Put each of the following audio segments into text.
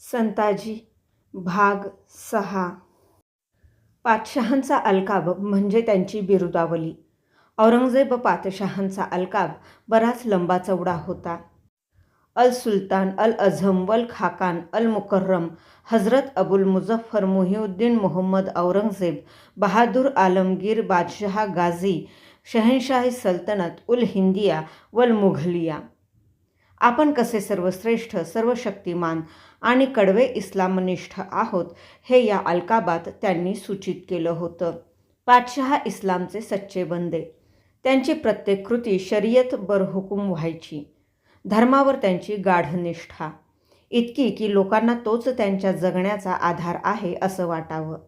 संताजी भाग 6. पातशहांचा अलकाब म्हणजे त्यांची बिरुदावली. औरंगजेब पातशहांचा अलकाब बराच लंबा चौडा होता. अल सुलतान अल अझम वल खाकान अल मुकर्रम हजरत अबुल मुझफ्फर मुहिउद्दीन मोहम्मद औरंगजेब बहादूर आलमगीर बादशाह गाझी शहनशाही सल्तनत उल हिंदिया वल मुघलिया. आपण कसे सर्वश्रेष्ठ, सर्वशक्तिमान आणि कडवे इस्लामनिष्ठ आहोत हे या अलकाबात त्यांनी सूचित केलं होतं. पातशहा इस्लामचे सच्चे बंदे. त्यांची प्रत्येक कृती शरीयत बरहुकूम व्हायची. धर्मावर त्यांची गाढ निष्ठा इतकी की लोकांना तोच त्यांच्या जगण्याचा आधार आहे असं वाटावं.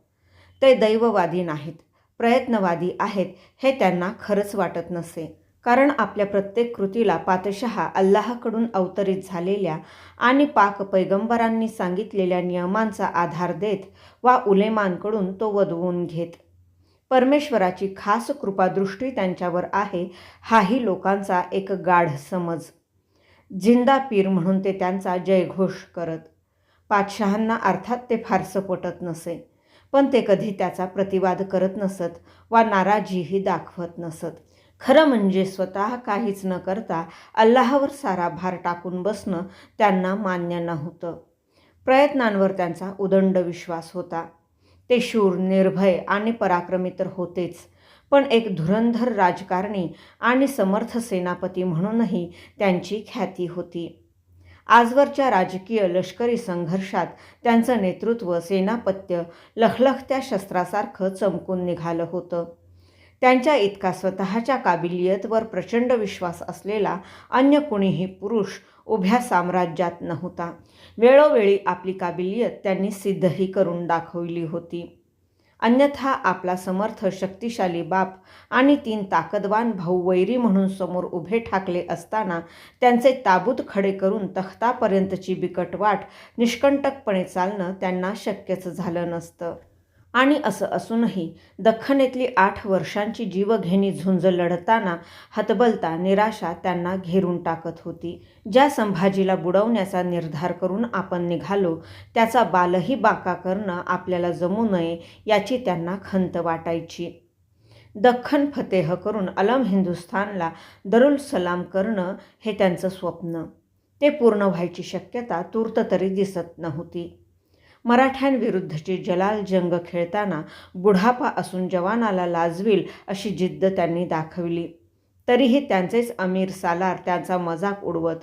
ते दैववादी नाहीत, प्रयत्नवादी आहेत हे त्यांना खरंच वाटत नसे. कारण आपल्या प्रत्येक कृतीला पातशहा अल्लाहकडून अवतरित झालेल्या आणि पाक पैगंबरांनी सांगितलेल्या नियमांचा आधार देत वा उलेमांकडून तो वदवून घेत. परमेश्वराची खास कृपादृष्टी त्यांच्यावर आहे हाही लोकांचा एक गाढ समज. जिंदा पीर म्हणून ते त्यांचा जयघोष करत. पातशहांना अर्थात ते फारसं पटत नसे, पण ते कधी त्याचा प्रतिवाद करत नसत वा नाराजीही दाखवत नसत. खरं म्हणजे स्वतः काहीच न करता अल्लाहवर सारा भार टाकून बसणं त्यांना मान्य नव्हतं. प्रयत्नांवर त्यांचा उदंड विश्वास होता. ते शूर, निर्भय आणि पराक्रमी तर होतेच, पण एक धुरंधर राजकारणी आणि समर्थ सेनापती म्हणूनही त्यांची ख्याती होती. आजवरच्या राजकीय लष्करी संघर्षात त्यांचं नेतृत्व, सेनापत्य लखलखत्या शस्त्रासारखं चमकून निघालं होतं. त्यांच्या इतका स्वतःच्या काबिलियतवर प्रचंड विश्वास असलेला अन्य कुणीही पुरुष उभ्या साम्राज्यात नव्हता. वेळोवेळी आपली काबिलियत त्यांनी सिद्धही करून दाखवली होती. अन्यथा आपला समर्थ, शक्तिशाली बाप आणि 3 ताकदवान भाऊ वैरी म्हणून समोर उभे ठाकले असताना त्यांचे ताबूत खडे करून तख्तापर्यंतची बिकट वाट निष्कंटकपणे चालणं त्यांना शक्यच झालं नसतं. आणि असं असूनही दख्खनेतली 8 वर्षांची जीवघेणी झुंज लढताना हतबलता, निराशा त्यांना घेरून टाकत होती. ज्या संभाजीला बुडवण्याचा निर्धार करून आपण निघालो त्याचा बालही बाका करणं आपल्याला जमू नये याची त्यांना खंत वाटायची. दख्खन फतेह करून अलम हिंदुस्थानला दरुल सलाम करणं हे त्यांचं स्वप्न. ते पूर्ण व्हायची शक्यता तूर्त तरी दिसत नव्हती. मराठ्यांविरुद्धची जलाल जंग खेळताना बुढापा असून जवानाला लाजवील अशी जिद्द त्यांनी दाखवली. तरीही त्यांचेच अमीर सालार त्यांचा मजाक उडवत,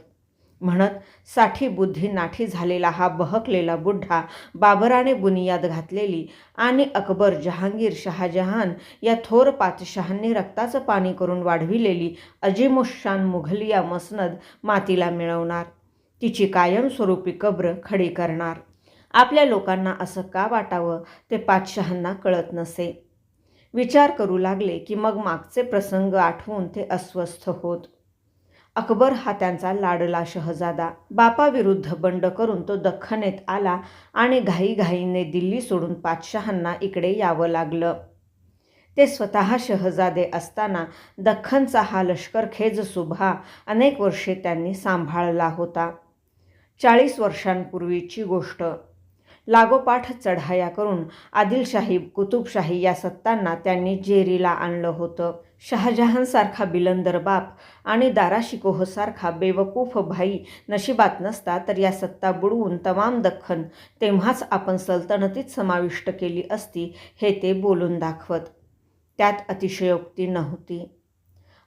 म्हणत, 60 बुद्धी नाठी झालेला हा बहकलेला बुड्ढा, बाबराने बुनियाद घातलेली आणि अकबर, जहांगीर, शहाजहान या थोर पातशहांनी रक्ताचं पाणी करून वाढविलेली अजीमुशान मुघलिया मसनद मातीला मिळवणार, तिची कायमस्वरूपी कब्र खडी करणार. आपल्या लोकांना असं का वाटावं ते पातशहांना कळत नसे. विचार करू लागले की मग मागचे प्रसंग आठवून ते अस्वस्थ होत. अकबर हा त्यांचा लाडला शहजादा. बापाविरुद्ध बंड करून तो दख्खनेत आला आणि घाईघाईने दिल्ली सोडून पातशहांना इकडे यावं लागलं. ते स्वतः शहजादे असताना दख्खनचा हा लष्करखेज सुभा अनेक वर्षे त्यांनी सांभाळला होता. 40 वर्षांपूर्वीची गोष्ट. लागोपाठ चढाया करून आदिलशाही, कुतुबशाही या सत्तांना त्यांनी जेरीला आणलं होतं. शहाजहानसारखा बिलंदर बाप आणि दाराशिकोहसारखा बेवकूफ भाई नशिबात नसता तर या सत्ता बुडवून तमाम दख्खन तेव्हाच आपण सल्तनतीत समाविष्ट केली असती हे ते बोलून दाखवत. त्यात अतिशयोक्ती नव्हती.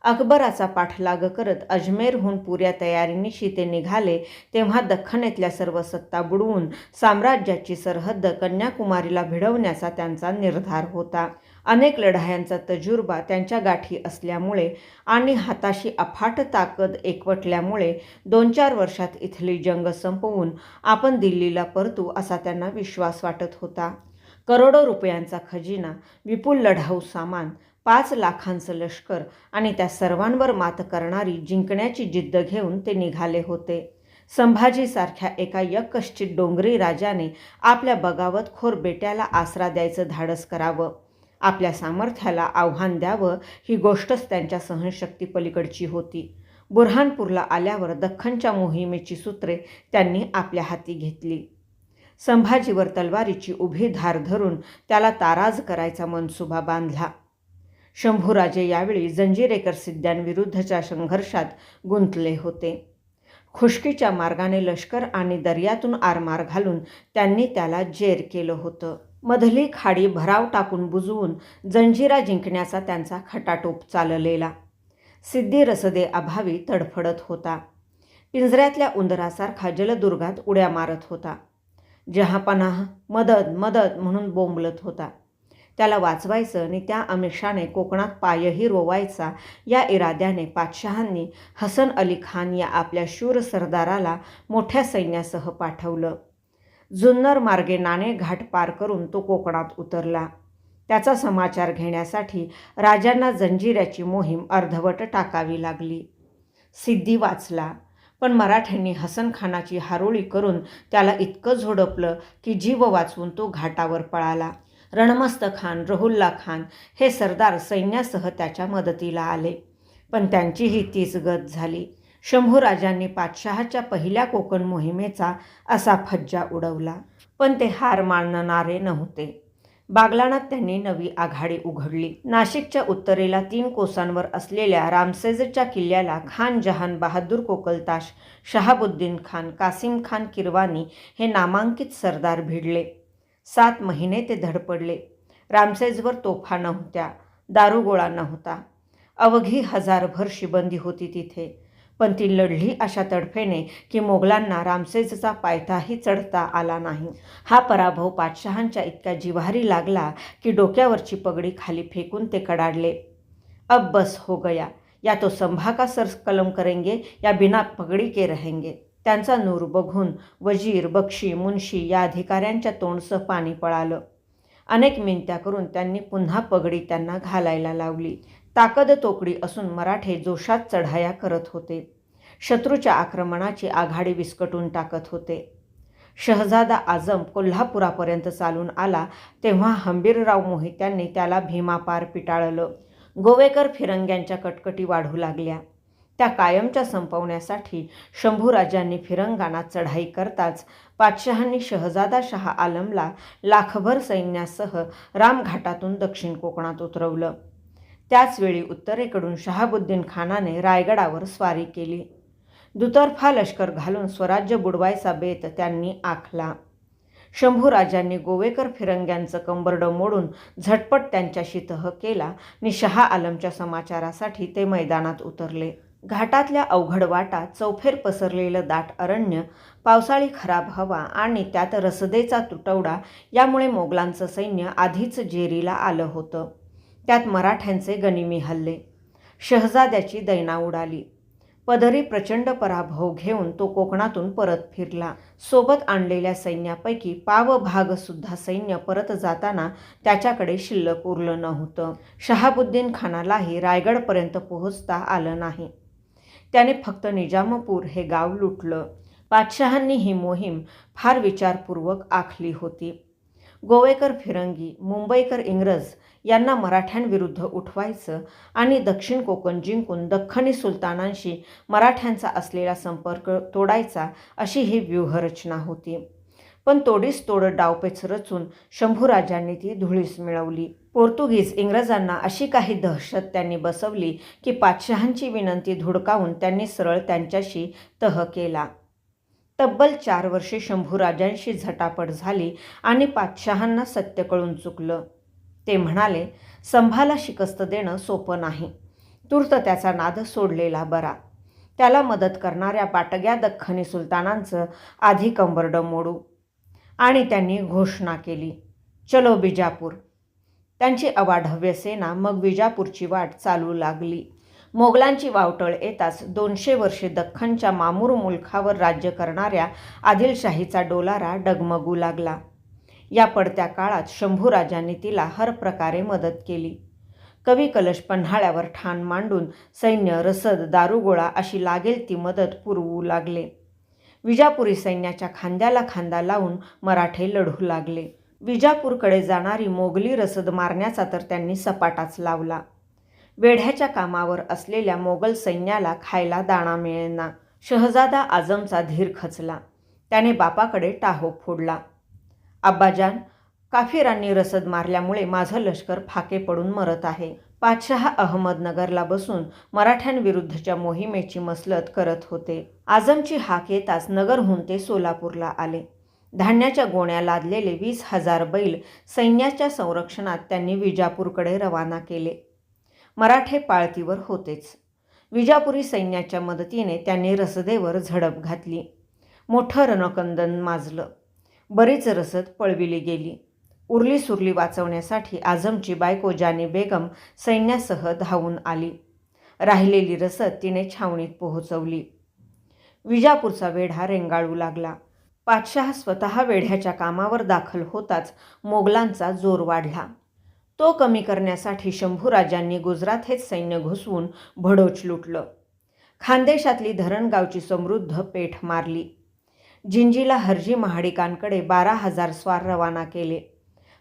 अकबराचा पाठलाग करत अजमेरहून पुऱ्या तयारीनिशी ते निघाले तेव्हा दख्खनेतल्या सर्व सत्ता बुडवून साम्राज्याची सरहद्द कन्याकुमारीला भिडवण्याचा त्यांचा निर्धार होता. अनेक लढायांचा तजुर्बा त्यांच्या गाठी असल्यामुळे आणि हाताशी अफाट ताकद एकवटल्यामुळे 2-4 वर्षात इथली जंग संपवून आपण दिल्लीला परतू असा त्यांना विश्वास वाटत होता. करोडो रुपयांचा खजिना, विपुल लढाऊ सामान, 5 लाखांचं लष्कर आणि त्या सर्वांवर मात करणारी जिंकण्याची जिद्द घेऊन ते निघाले होते. संभाजीसारख्या एका यक्कश्चित डोंगरी राजाने आपल्या बगावतखोर बेट्याला आसरा द्यायचं धाडस करावं, आपल्या सामर्थ्याला आव्हान द्यावं ही गोष्टच त्यांच्या सहनशक्तीपलीकडची होती. बुऱ्हाणपूरला आल्यावर दख्खनच्या मोहिमेची सूत्रे त्यांनी आपल्या हाती घेतली. संभाजीवर तलवारीची उभी धार धरून त्याला ताराज करायचा मनसुबा बांधला. शंभूराजे यावेळी जंजिरेकर सिद्ध्यांविरुद्धच्या संघर्षात गुंतले होते. खुष्कीच्या मार्गाने लष्कर आणि दर्यातून आरमार घालून त्यांनी त्याला जेर केलं होतं. मधली खाडी भराव टाकून बुजवून जंजिरा जिंकण्याचा त्यांचा खटाटोप चाललेला. सिद्धी रसदे अभावी तडफडत होता. पिंजऱ्यातल्या उंदरासारखा जलदुर्गात उड्या मारत होता. जहांपनाह मदत मदत म्हणून बोंबलत होता. त्याला वाचवायचं आणि त्या आमिषाने कोकणात पायही रोवायचा या इराद्याने पातशहांनी हसन अली खान या आपल्या शूर सरदाराला मोठ्या सैन्यासह पाठवलं. जुन्नर मार्गे नाणे घाट पार करून तो कोकणात उतरला. त्याचा समाचार घेण्यासाठी राजांना जंजिऱ्याची मोहीम अर्धवट टाकावी लागली. सिद्धी वाचला, पण मराठ्यांनी हसन खानाची हारोळी करून त्याला इतकं झोडपलं की जीव वाचवून तो घाटावर पळाला. रणमस्त खान, रहुल्ला खान हे सरदार सैन्यासह त्याच्या मदतीला आले, पण त्यांचीही तीच गत झाली. शंभूराजांनी पातशहाच्या पहिल्या कोकण मोहिमेचा असा फज्जा उडवला, पण ते हार मानणारे नव्हते. बागलाणात त्यांनी नवी आघाडी उघडली. नाशिकच्या उत्तरेला 3 कोसांवर असलेल्या रामसेजच्या किल्ल्याला खान जहान बहादूर कोकलताश, शहाबुद्दीन खान, कासिम खान किरवानी हे नामांकित सरदार भिडले. 7 महिने ते धडपडले. रामसेजवर तोफा नव्हत्या, दारुगोळा नव्हता. अवघी 1000भर शिबंदी होती तिथे, पण ती लढली अशा तडफेने की मोगलांना रामसेजचा पायथाही चढता आला नाही. हा पराभव पातशहांच्या इतक्या जिव्हारी लागला की डोक्यावरची पगडी खाली फेकून ते कडाडले. अब बस हो गया, या तो संभा का सर कलम करेंगे या बिना पगडी के रहेंगे. त्यांचा नूर बघून वजीर, बक्षी, मुन्शी या अधिकाऱ्यांच्या तोंडसं पाणी पळालं. अनेक मिनत्या करून त्यांनी पुन्हा पगडी त्यांना घालायला लावली. ताकद तोकडी असून मराठे जोशात चढाया करत होते. शत्रूच्या आक्रमणाची आघाडी विस्कटून टाकत होते. शहजादा आझम कोल्हापुरापर्यंत चालून आला तेव्हा हंबीरराव मोहित्यांनी त्याला भीमापार पिटाळलं. गोवेकर फिरंग्यांच्या कटकटी वाढू लागल्या. त्या कायमच्या संपवण्यासाठी शंभूराजांनी फिरंगांना चढाई करताच पातशहांनी शहजादा शाह आलमला लाखभर सैन्यासह रामघाटातून दक्षिण कोकणात उतरवलं. त्याचवेळी उत्तरेकडून शहाबुद्दीन खानाने रायगडावर स्वारी केली. दुतर्फा लष्कर घालून स्वराज्य बुडवायचा बेत त्यांनी आखला. शंभूराजांनी गोवेकर फिरंग्यांचं कंबरडं मोडून झटपट त्यांच्याशी तह केला आणि शहा आलमच्या समाचारासाठी ते मैदानात उतरले. घाटातल्या अवघड वाटा, चौफेर पसरलेलं दाट अरण्य, पावसाळी खराब हवा आणि त्यात रसदेचा तुटवडा यामुळे मोगलांचं सैन्य आधीच जेरीला आलं होतं. त्यात मराठ्यांचे गनिमी हल्ले. शहजाद्याची दैना उडाली. पदरी प्रचंड पराभव घेऊन तो कोकणातून परत फिरला. सोबत आणलेल्या सैन्यापैकी पावभागसुद्धा सैन्य परत जाताना त्याच्याकडे शिल्लक उरलं नव्हतं. शहाबुद्दीन खानालाही रायगडपर्यंत पोहोचता आलं नाही. त्याने फक्त निजामपूर हे गाव लुटलं. पातशहांनी ही मोहीम फार विचारपूर्वक आखली होती. गोवेकर फिरंगी, मुंबईकर इंग्रज यांना मराठ्यांविरुद्ध उठवायचं आणि दक्षिण कोकण जिंकून दख्खनी सुलतानांशी मराठ्यांचा असलेला संपर्क तोडायचा अशी ही व्यूहरचना होती. पण तोडीस तोड डावपेच रचून शंभूराजांनी ती धुळीस मिळवली. पोर्तुगीज इंग्रजांना अशी काही दहशत त्यांनी बसवली की पातशहांची विनंती धुडकावून त्यांनी सरळ त्यांच्याशी तह केला. तब्बल 4 वर्षे शंभूराजांशी झटापट झाली आणि पातशहांना सत्य कळून चुकलं. ते म्हणाले, संभाला शिकस्त देणं सोपं नाही. तूर्त त्याचा नाद सोडलेला बरा. त्याला मदत करणाऱ्या बाटग्या दख्खनी सुलतानांचं आधी कंबरडं मोडू. आणि त्यांनी घोषणा केली, चलो बिजापूर. त्यांची अवाढव्य सेना मग विजापूरची वाट चालू लागली. मोगलांची वावटळ येताच 200 वर्षे दख्खनच्या मामूर मुलखावर राज्य करणाऱ्या आदिलशाहीचा डोलारा डगमगू लागला. या पडत्या काळात शंभूराजांनी तिला हर प्रकारे मदत केली. कवी कलश पन्हाळ्यावर ठाण मांडून सैन्य, रसद, दारुगोळा अशी लागेल ती मदत पुरवू लागले. विजापुरी सैन्याच्या खांद्याला खांदा लावून मराठे लढू लागले. विजापूरकडे जाणारी मोगली रसद मारण्याचा तर त्यांनी सपाटाच लावला. वेढ्याच्या कामावर असलेल्या मोगल सैन्याला खायला दाणा मिळेना. शहजादा आझमचा धीर खचला. त्याने बापाकडे टाहो फोडला. अब्बाजान, काफिरांनी रसद मारल्यामुळे माझं लष्कर फाके पडून मरत आहे. पातशहा अहमदनगरला बसून मराठ्यांविरुद्धच्या मोहिमेची मसलत करत होते. आझमची हाक येताच नगरहून ते सोलापूरला आले. धान्याच्या गोण्या लादलेले 20,000 बैल सैन्याच्या संरक्षणात त्यांनी विजापूरकडे रवाना केले. मराठे पाळतीवर होतेच. विजापुरी सैन्याच्या मदतीने त्यांनी रसदेवर झडप घातली. मोठं रणकंदन माजलं. बरीच रसद पळविली गेली. उरली सुरली वाचवण्यासाठी आझमची बायको जानी बेगम सैन्यासह धावून आली. राहिलेली रसद तिने छावणीत पोहोचवली. विजापूरचा वेढा रेंगाळू लागला. पातशाह स्वतः वेढ्याच्या कामावर दाखल होताच मोगलांचा जोर वाढला. तो कमी करण्यासाठी शंभूराजांनी गुजरात हे सैन्य घुसवून भडोच लुटलं. खानदेशातली धरणगावची समृद्ध पेठ मारली. जिंजीला हरजी महाडिकांकडे 12,000 स्वार रवाना केले.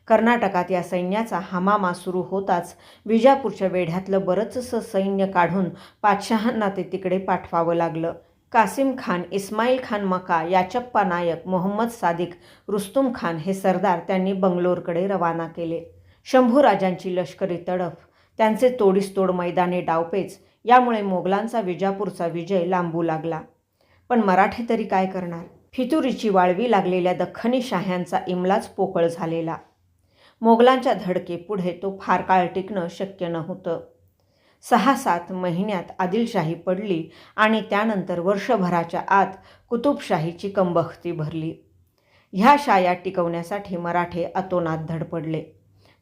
कर्नाटकात या सैन्याचा हमामा सुरू होताच विजापूरच्या वेढ्यातलं बरंचसं सैन्य काढून पातशहांना ते तिकडे पाठवावं लागलं. कासिम खान, इस्माईल खान मका, याचप्पा नायक, मोहम्मद सादिक, रुस्तुम खान हे सरदार त्यांनी बंगलोरकडे रवाना केले. शंभूराजांची लष्करी तडफ, त्यांचे तोडीसतोड मैदानी डावपेच यामुळे मोगलांचा विजापूरचा विजय लांबू लागला. पण मराठे तरी काय करणार? फितुरीची वाळवी लागलेल्या दख्खनी शाह्यांचा इमलाच पोकळ झालेला. मोगलांच्या धडकेपुढे तो फार काळ टिकणं शक्य नव्हतं. 6-7 महिन्यात आदिलशाही पडली आणि त्यानंतर वर्षभराच्या आत कुतुबशाहीची कंबख्ती भरली. ह्या शाया टिकवण्यासाठी मराठे अतोनात धडपडले,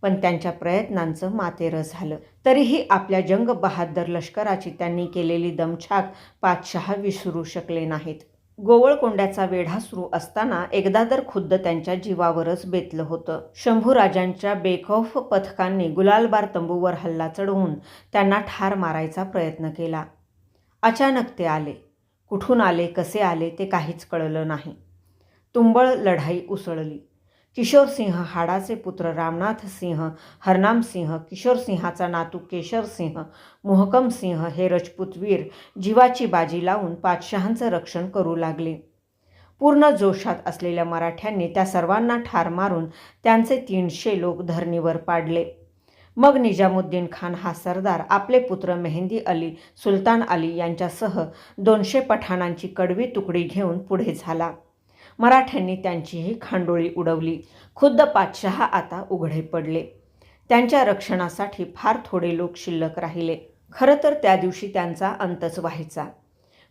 पण त्यांच्या प्रयत्नांचं मातेरं झालं. तरीही आपल्या जंगबहाद्दर लष्कराची त्यांनी केलेली दमछाक पातशहा विसरू शकले नाहीत. गोवळकोंड्याचा वेढा सुरू असताना एकदा तर खुद्द त्यांच्या जीवावरच बेतलं होतं. शंभूराजांच्या बेखौफ पथकांनी गुलालबार तंबूवर हल्ला चढवून त्यांना ठार मारायचा प्रयत्न केला. अचानक ते आले. कुठून आले, कसे आले ते काहीच कळलं नाही. तुंबळ लढाई उसळली. किशोरसिंह हाडाचे पुत्र रामनाथसिंह, हरनामसिंह, किशोरसिंहाचा नातू केशरसिंह, मोहकमसिंह हे रजपूत वीर जीवाची बाजी लावून पातशहांचं रक्षण करू लागले. पूर्ण जोशात असलेल्या मराठ्यांनी त्या सर्वांना ठार मारून त्यांचे 300 लोक धरणीवर पाडले. मग निजामुद्दीन खान हा सरदार आपले पुत्र मेहंदी अली, सुलतान अली यांच्यासह 200 पठाणांची कडवी तुकडी घेऊन पुढे झाला. मराठ्यांनी त्यांचीही खांडोळी उडवली. खुद्द पातशहा आता उघडे पडले. त्यांच्या रक्षणासाठी फार थोडे लोक शिल्लक राहिले. खरं तर त्या दिवशी त्यांचा अंतच व्हायचा.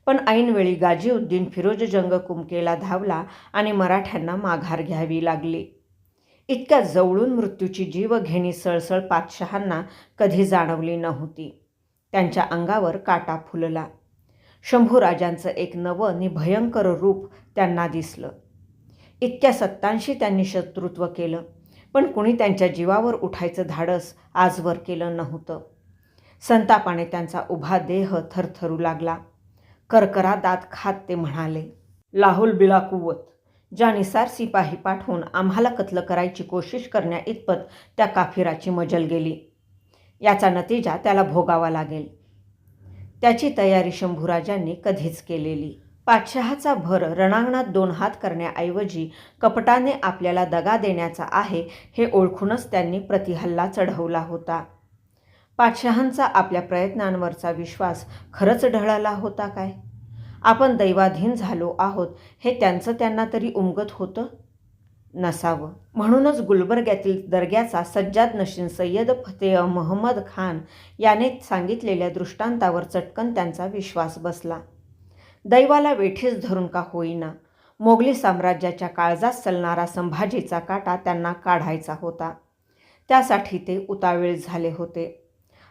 पण ऐनवेळी गाजीउद्दीन फिरोज जंग कुमकेला धावला आणि मराठ्यांना माघार घ्यावी लागली. इतक्या जवळून मृत्यूची जीवघेणी सळसळ पातशहांना कधी जाणवली नव्हती. त्यांच्या अंगावर काटा फुलला. शंभूराजांचं एक नवं नि भयंकर रूप त्यांना दिसलं. इतक्या सत्तांशी त्यांनी शत्रुत्व केलं, पण कुणी त्यांच्या जीवावर उठायचं धाडस आजवर केलं नव्हतं. संतापाने त्यांचा उभा देह थरथरू लागला. करकरा दात खात ते म्हणाले, लाहुल बिला कुवत. ज्या निसार सिपाही पाठवून आम्हाला कत्ल करायची कोशिश करण्या इतपत त्या काफिराची मजल गेली. याचा नतीजा त्याला भोगावा लागेल. त्याची तयारी शंभूराजांनी कधीच केलेली. पातशहाचा भर रणांगणात 2 हात करण्याऐवजी कपटाने आपल्याला दगा देण्याचा आहे हे ओळखूनच त्यांनी प्रतिहल्ला चढवला होता. पातशहांचा आपल्या प्रयत्नांवरचा विश्वास खरंच ढळला होता काय? आपण दैवाधीन झालो आहोत हे त्यांचं त्यांना तरी उमगत होतं नसावं. म्हणूनच गुलबर्ग्यातील दर्ग्याचा सज्जाद नशीन सय्यद फतेह महम्मद खान याने सांगितलेल्या दृष्टांतावर चटकन त्यांचा विश्वास बसला. दैवाला वेठीस धरून का होईना मोगली साम्राज्याच्या काळजात सलणारा संभाजीचा काटा त्यांना काढायचा होता. त्यासाठी ते उतावीळ झाले होते.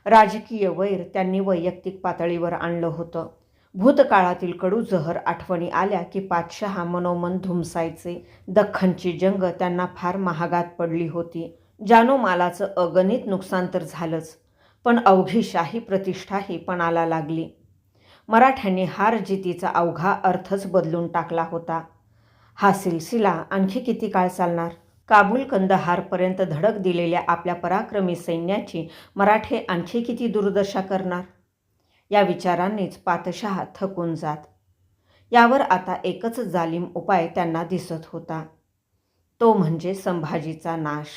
राजकीय वैर त्यांनी वैयक्तिक पातळीवर आणलं होतं. भूतकाळातील कडू जहर आठवणी आल्या की पातशहा मनोमन धुमसायचे. दख्खनची जंग त्यांना फार महागात पडली होती. जानोमालाचं अगणित नुकसान तर झालंच, पण अवघी शाही प्रतिष्ठाही पणाला लागली. मराठ्यांनी हार जितीचा अवघा अर्थच बदलून टाकला होता. हा सिलसिला आणखी किती काळ चालणार? काबूल कंदहारपर्यंत धडक दिलेल्या आपल्या पराक्रमी सैन्याची मराठे आणखी किती दुर्दशा करणार? या विचारांनीच पातशहा थकून जात. यावर आता एकच जालिम उपाय त्यांना दिसत होता. तो म्हणजे संभाजीचा नाश.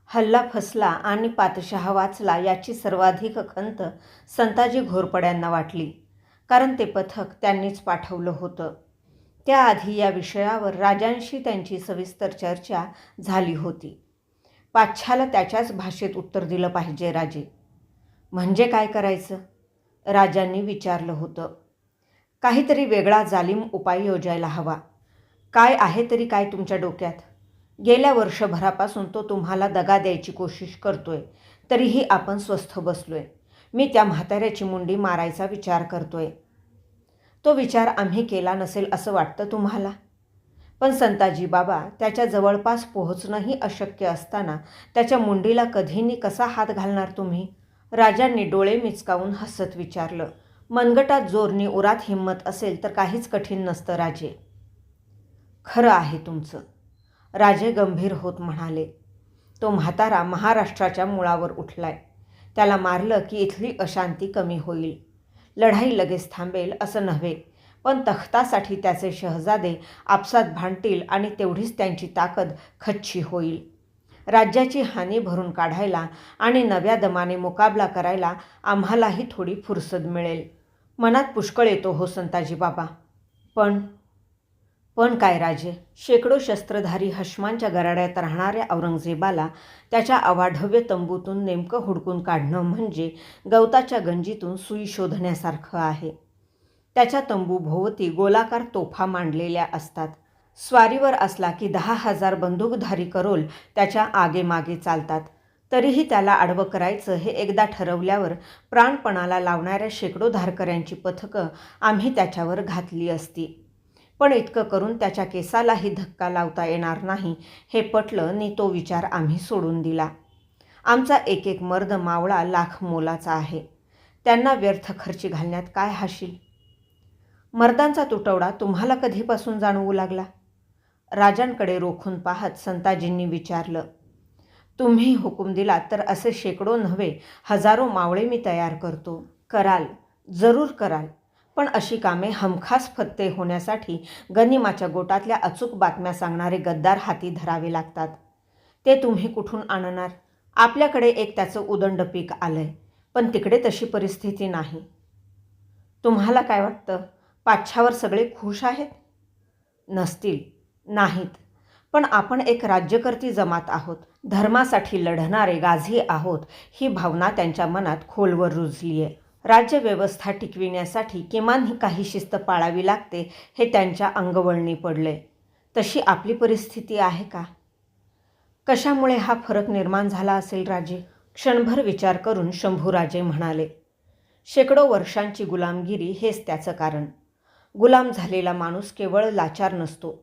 हल्ला फसला आणि पातशहा वाचला याची सर्वाधिक खंत संताजी घोरपड्यांना वाटली, कारण ते पथक त्यांनीच पाठवलं होतं. त्याआधी या विषयावर राजांशी त्यांची सविस्तर चर्चा झाली होती. पाच्छाला त्याच्याच भाषेत उत्तर दिलं पाहिजे राजे. म्हणजे काय करायचं? राजांनी विचारलं होतं. काहीतरी वेगळा जालिम उपाय योजायला हवा. काय आहे तरी काय तुमच्या डोक्यात? गेल्या वर्षभरापासून तो तुम्हाला दगा द्यायची कोशिश करतोय, तरीही आपण स्वस्थ बसलोय. मी त्या म्हाताऱ्याची मुंडी मारायचा विचार करतोय. तो विचार आम्ही केला नसेल असं वाटतं तुम्हाला? पण संताजी बाबा, त्याच्या जवळपास पोहोचणंही अशक्य असताना त्याच्या मुंडीला कधीनी कसा हात घालणार तुम्ही? राजांनी डोळे मिचकावून हसत विचारलं. मनगटात जोरनी उरात हिंमत असेल तर काहीच कठीण नसतं राजे. खरं आहे तुमचं, राजे गंभीर होत म्हणाले. तो म्हातारा महाराष्ट्राच्या मुळावर उठलाय. त्याला मारलं की इथली अशांती कमी होईल. लढाई लगेच थांबेल असं नव्हे, पण तख्तासाठी त्याचे शहजादे आपसात भांडतील आणि तेवढीच त्यांची ताकद खच्ची होईल. राज्याची हानी भरून काढायला आणि नव्या दमाने मुकाबला करायला आम्हालाही थोडी फुरसद मिळेल. मनात पुष्कळ येतो हो संताजी बाबा. पण काय राजे? शेकडो शस्त्रधारी हशमांच्या गराड्यात राहणाऱ्या औरंगजेबाला त्याच्या अवाढव्य तंबूतून नेमकं हुडकून काढणं म्हणजे गवताच्या गंजीतून सुई शोधण्यासारखं आहे. त्याच्या तंबूभोवती गोलाकार तोफा मांडलेल्या असतात. स्वारीवर असला की 10,000 बंदूकधारी करोल त्याच्या आगेमागे चालतात. तरीही त्याला आडवं करायचं हे एकदा ठरवल्यावर प्राणपणाला लावणाऱ्या शेकडो धारकऱ्यांची पथकं आम्ही त्याच्यावर घातली असती. पण इतकं करून त्याच्या केसालाही धक्का लावता येणार नाही हे पटलं आणि तो विचार आम्ही सोडून दिला. आमचा एक एक मर्द मावळा लाख मोलाचा आहे. त्यांना व्यर्थ खर्ची घालण्यात काय हाशील? मर्दांचा तुटवडा तुम्हाला कधीपासून जाणवू लागला? राजांकडे रोखून पाहत संताजींनी विचारलं. तुम्ही हुकूम दिला तर असे शेकडो नव्हे, हजारो मावळे मी तयार करतो. कराल, जरूर कराल. पण अशी कामे हमखास फत्ते होण्यासाठी गनिमाच्या गोटातल्या अचूक बातम्या सांगणारे गद्दार हाती धरावे लागतात. ते तुम्ही कुठून आणणार? आपल्याकडे एक त्याचं उदंड पीक आलंय, पण तिकडे तशी परिस्थिती नाही. तुम्हाला काय वाटतं, पाच्छावर सगळे खुश आहेत? नसतील, नाहीत. पण आपण एक राज्यकर्ती जमात आहोत, धर्मासाठी लढणारे गाझी आहोत, ही भावना त्यांच्या मनात खोलवर रुजली आहे. राज्यव्यवस्था टिकविण्यासाठी किमान काही शिस्त पाळावी लागते हे त्यांच्या अंगवळणी पडले. तशी आपली परिस्थिती आहे का? कशामुळे हा फरक निर्माण झाला असेल राजे? क्षणभर विचार करून शंभूराजे म्हणाले. शेकडो वर्षांची गुलामगिरी हेच त्याचं कारण. गुलाम झालेला माणूस केवळ लाचार नसतो,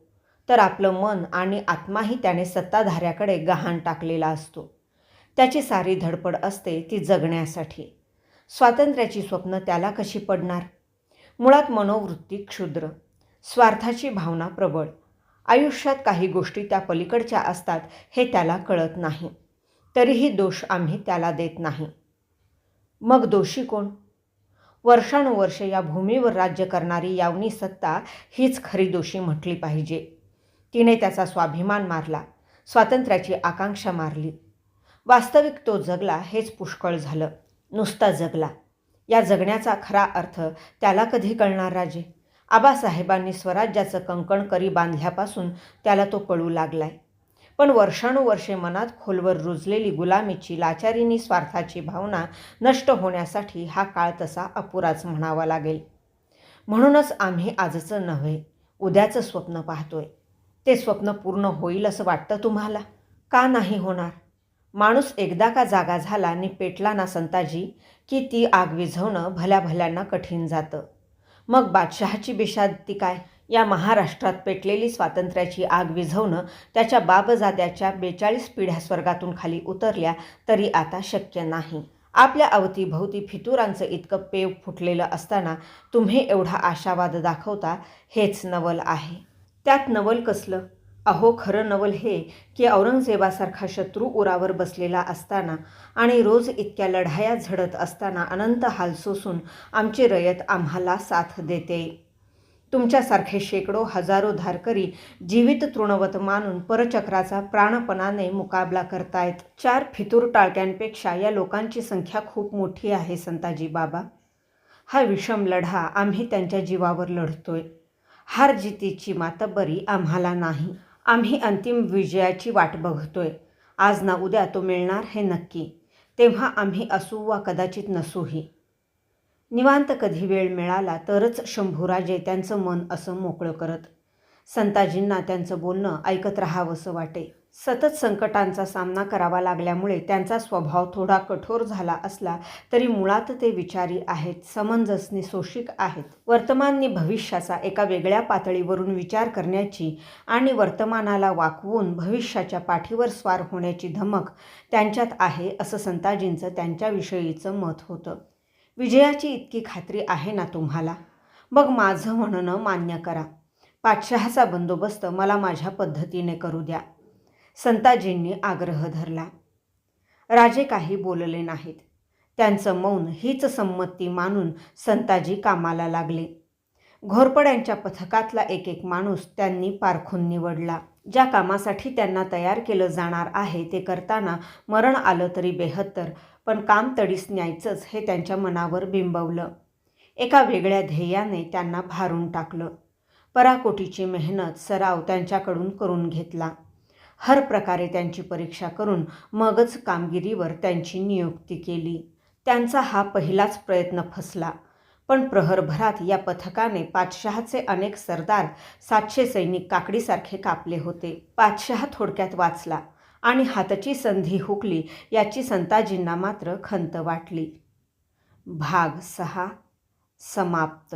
तर आपलं मन आणि आत्माही त्याने सत्ताधाऱ्याकडे गहाण टाकलेला असतो. त्याची सारी धडपड असते ती जगण्यासाठी. स्वातंत्र्याची स्वप्न त्याला कशी पडणार? मुळात मनोवृत्ती क्षुद्र, स्वार्थाची भावना प्रबळ. आयुष्यात काही गोष्टी त्या पलीकडच्या असतात हे त्याला कळत नाही. तरीही दोष आम्ही त्याला देत नाही. मग दोषी कोण? वर्षानुवर्षे या भूमीवर राज्य करणारी यावनी सत्ता हीच खरी दोषी म्हटली पाहिजे. तिने त्याचा स्वाभिमान मारला, स्वातंत्र्याची आकांक्षा मारली. वास्तविक तो जगला हेच पुष्कळ झालं. नुसता जगला. या जगण्याचा खरा अर्थ त्याला कधी कळणार राजे? आबासाहेबांनी स्वराज्याचं कंकण करी बांधल्यापासून त्याला तो कळू लागलाय. पण वर्षानुवर्षे मनात खोलवर रुजलेली गुलामीची, लाचारीनी स्वार्थाची भावना नष्ट होण्यासाठी हा काळ तसा अपुराच म्हणावा लागेल. म्हणूनच आम्ही आजचं नव्हे, उद्याचं स्वप्न पाहतोय. ते स्वप्न पूर्ण होईल असं वाटतं तुम्हाला? का नाही होणार? माणूस एकदा का जागा झाला आणि पेटला ना संताजी, की ती आग विझवणं भल्या भल्यांना कठीण जातं. मग बादशहाची बिशादी काय? या महाराष्ट्रात पेटलेली स्वातंत्र्याची आग विझवणं त्याच्या बापजाद्याच्या 42 पिढ्या स्वर्गातून खाली उतरल्या तरी आता शक्य नाही. आपल्या अवतीभोवती फितुरांचं इतकं पेव फुटलेलं असताना तुम्ही एवढा आशावाद दाखवता, हेच नवल आहे. त्यात नवल कसलं? अहो, खरं नवल हे की औरंगजेबासारखा शत्रू उरावर बसलेला असताना आणि रोज इतक्या लढाया झडत असताना अनंत हाल सोसून आमची रयत आम्हाला साथ देते. तुमच्यासारखे शेकडो हजारो धारकरी जीवित तृणवत मानून परचक्राचा प्राणपणाने मुकाबला करतायत. 4 फितूर टाळक्यांपेक्षा या लोकांची संख्या खूप मोठी आहे संताजी बाबा. हा विषम लढा आम्ही त्यांच्या जीवावर लढतोय. हार जितीची मातब्बरी आम्हाला नाही. आम्ही अंतिम विजयाची वाट बघतोय. आज ना उद्या तो मिळणार हे नक्की. तेव्हा आम्ही असू वा कदाचित नसूही. निवांत कधी वेळ मिळाला तरच शंभूराजे त्यांचं मन असं मोकळं करत. संताजींना त्यांचं बोलणं ऐकत राहावंसं वाटे. सतत संकटांचा सामना करावा लागल्यामुळे त्यांचा स्वभाव थोडा कठोर झाला असला तरी मुळात ते विचारी आहेत, समंजसनी सोशिक आहेत. वर्तमाननी भविष्याचा एका वेगळ्या पातळीवरून विचार करण्याची आणि वर्तमानाला वाकवून भविष्याच्या पाठीवर स्वार होण्याची धमक त्यांच्यात आहे असं संताजींचं त्यांच्याविषयीचं मत होतं. विजयाची इतकी खात्री आहे ना तुम्हाला? मग माझं म्हणणं मान्य करा. पातशहाचा बंदोबस्त मला माझ्या पद्धतीने करू द्या. संताजींनी आग्रह धरला. राजे काही बोलले नाहीत. त्यांचं मौन हीच संमती मानून संताजी कामाला लागले. घोरपड्यांच्या पथकातला एक एक माणूस त्यांनी पारखून निवडला. ज्या कामासाठी त्यांना तयार केलं जाणार आहे ते करताना मरण आलं तरी बेहत्तर, पण काम तडीस न्यायचंच हे त्यांच्या मनावर बिंबवलं. एका वेगळ्या ध्येयाने त्यांना भारून टाकलं. पराकोटीची मेहनत सराव त्यांच्याकडून करून घेतला. हर प्रकारे त्यांची परीक्षा करून मगच कामगिरीवर त्यांची नियुक्ती केली. त्यांचा हा पहिलाच प्रयत्न फसला. पण प्रहरभरात या पथकाने पातशहाचे अनेक सरदार, 700 सैनिक काकडीसारखे कापले होते. पातशहा थोडक्यात वाचला आणि हातची संधी हुकली याची संताजींना मात्र खंत वाटली. भाग 6 समाप्त.